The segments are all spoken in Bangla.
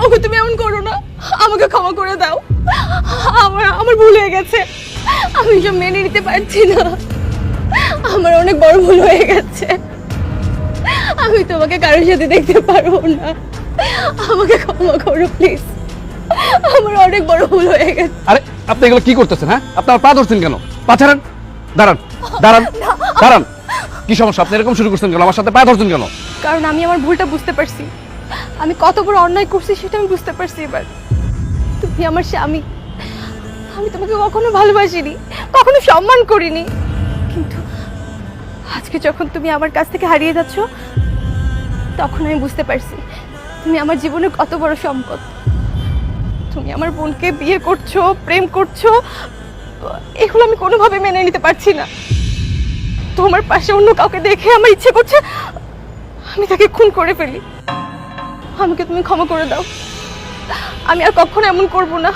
ওকে তুমি এমন করো না, আমাকে ক্ষমা করে দাও। আমার ভুল হয়ে গেছে, আমি সব মেনে নিতে পারছি না। আমার অনেক বড় ভুল হয়ে গেছে, আমি তোমাকে কারোর সাথে দেখতে পারবো না। আমাকে ক্ষমা করো প্লিজ, আমার অনেক বড় ভুল হয়ে গেছে। আরে আপনি এগুলো কি করতেছেন? হ্যাঁ, আপনার পা ধরছেন কেন? পা ছাড়েন। দাঁড়ান দাঁড়ান দাঁড়ান। কি সমস্যা? আপনি এরকম শুরু করছেন কেন? আমার সাথে পা ধরছেন কেন? কারণ আমি আমার ভুলটা বুঝতে পারছি, আমি কত বড় অন্যায় করছি সেটা আমি বুঝতে পারছি এবার। তুমি আমার স্বামী, আমি তোমাকে কখনো ভালোবাসিনি, কখনো সম্মান করিনি, কিন্তু আজকে যখন তুমি আমার কাছ থেকে হারিয়ে যাচ্ছ তখন আমি বুঝতে পারছি তুমি আমার জীবনে কত বড় সম্পদ। তুমি আমার বোনকে বিয়ে করছো, প্রেম করছো, এগুলো আমি কোনোভাবে মেনে নিতে পারছি না। তোমার পাশে অন্য কাউকে দেখে আমার ইচ্ছে করছে আমি তাকে খুন করে ফেলি। আমাকে তুমি ক্ষমা করে দাও, আমি আর কখনো এমন করব না।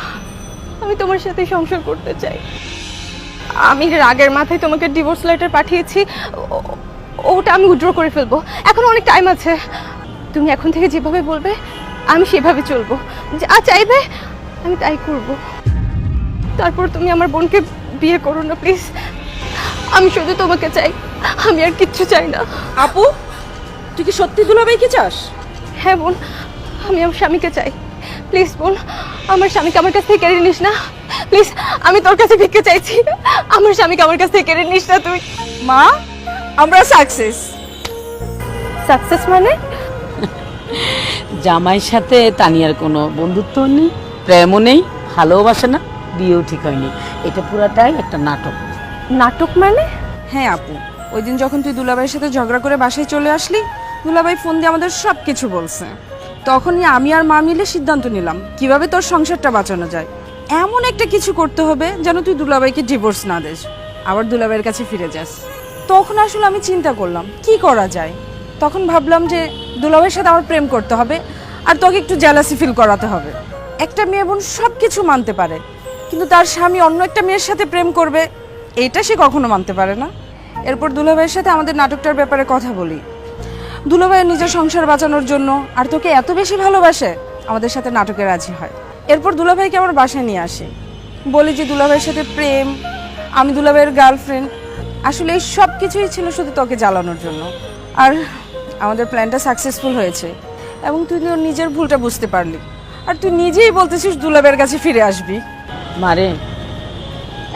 আমি তোমার সাথে সংসার করতে চাই। আমি রাগের মাথায় তোমাকে ডিভোর্স লেটার পাঠিয়েছি, ওটা আমি উইথড্র করে ফেলবো, এখন অনেক টাইম আছে। তুমি এখন থেকে যেভাবে বলবে আমি সেভাবে চলবো, যা চাইবে আমি তাই করব। তারপর তুমি আমার বোনকে বিয়ে করো না প্লিজ, আমি শুধু তোমাকে চাই, আমি আর কিচ্ছু চাই না। আপু, তুই কি সত্যি দুলাভাইকে চাস? হ্যাঁ বোন, আমি আমার স্বামীকে চাই। প্লিজ বোন, আমার স্বামীকে আমার কাছ থেকে কেড়ে নিস না প্লিজ, আমি তোর কাছে ভিক্ষা চাইছি, আমার স্বামীকে আমার কাছ থেকে কেড়ে নিস না তুই। মা, আমরা সাকসেস। সাকসেস মানে? জামাইয়ের সাথে তানিয়ার কোনো বন্ধুত্ব নেই, প্রেমও নেই, ভালোবাসে না, বিয়েও ঠিক হয়নি। এটা পুরাটাই একটা নাটক। নাটক মানে? হ্যাঁ আপু, ওই দিন যখন তুই দুলাভাইয়ের সাথে ঝগড়া করে বাসায় চলে আসলি, দুলাভাই ফোন দিয়ে আমাদের সব কিছু বলছে। তখনই আমি আর মা মিলে সিদ্ধান্ত নিলাম কিভাবে তোর সংসারটা বাঁচানো যায়। এমন একটা কিছু করতে হবে যেন তুই দুলাভাইকে ডিভোর্স না দিস, আবার দুলাভাইয়ের কাছে ফিরে যাস। তখন আসলে আমি চিন্তা করলাম কি করা যায়। তখন ভাবলাম যে দুলাভাইয়ের সাথে আমার প্রেম করতে হবে, আর তোকে একটু জেলাসি ফিল করাতে হবে। একটা মেয়ে বোন সব কিছু মানতে পারে, কিন্তু তার স্বামী অন্য একটা মেয়ের সাথে প্রেম করবে এটা সে কখনো মানতে পারে না। এরপর দুলাভাইয়ের সাথে আমাদের নাটকটার ব্যাপারে কথা বলি। দুলাভাইয়ের নিজের সংসার বাঁচানোর জন্য আর তোকে এত বেশি ভালোবাসে, আমাদের সাথে নাটকে রাজি হয়। এরপর দুলাভাইকে আমার বাসায় নিয়ে আসে, বলি যে দুলাভাইয়ের সাথে প্রেম, আমি দুলাভাইয়ের গার্লফ্রেন্ড। আসলে এই সব কিছুই ছিল শুধু তোকে জ্বালানোর জন্য। আর আমাদের প্ল্যানটা সাকসেসফুল হয়েছে, এবং তুই তোর নিজের ভুলটা বুঝতে পারলি, আর তুই নিজেই বলতেছিস দুলাভাইয়ের কাছে ফিরে আসবি। মারে,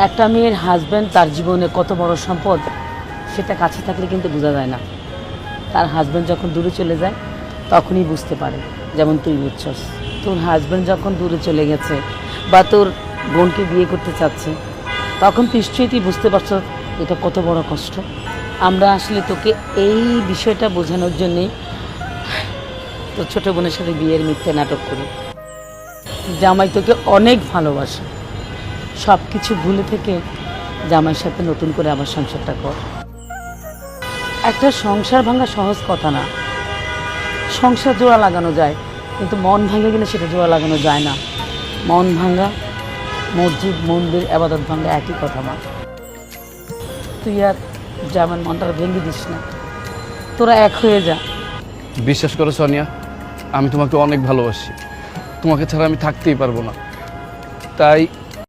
একটা মেয়ের হাজব্যান্ড তার জীবনে কত বড় সম্পদ সেটা কাছে থাকলে কিন্তু বোঝা যায় না। তার হাজব্যান্ড যখন দূরে চলে যায় তখনই বুঝতে পারে। যেমন তুই বুঝছস, তোর হাজব্যান্ড যখন দূরে চলে গেছে বা তোর বোনকে বিয়ে করতে চাচ্ছে, তখন নিশ্চয়ই তুই বুঝতে পারছ এটা কত বড় কষ্ট। আমরা আসলে তোকে এই বিষয়টা বোঝানোর জন্যেই তোর ছোটো বোনের সাথে বিয়ের মিথ্যে নাটক করি। জামাই তোকে অনেক ভালোবাসে, সব কিছু ভুলে থেকে জামাইয়ের সাথে নতুন করে আবার সংসারটা কর। একটা সংসার ভাঙা সহজ কথা না। সংসার জোড়া লাগানো যায়, কিন্তু মন ভাঙে গেলে সেটা জোড়া লাগানো যায় না। মন ভাঙা, মসজিদ মন্দির আবাদত ভাঙা একই কথা মা। তুই আর জামার মনটা ভেঙে দিস না, তোরা এক হয়ে যা। বিশ্বাস করো সোনিয়া, আমি তোমাকে অনেক ভালোবাসি, তোমাকে ছাড়া আমি থাকতেই পারবো না। তাই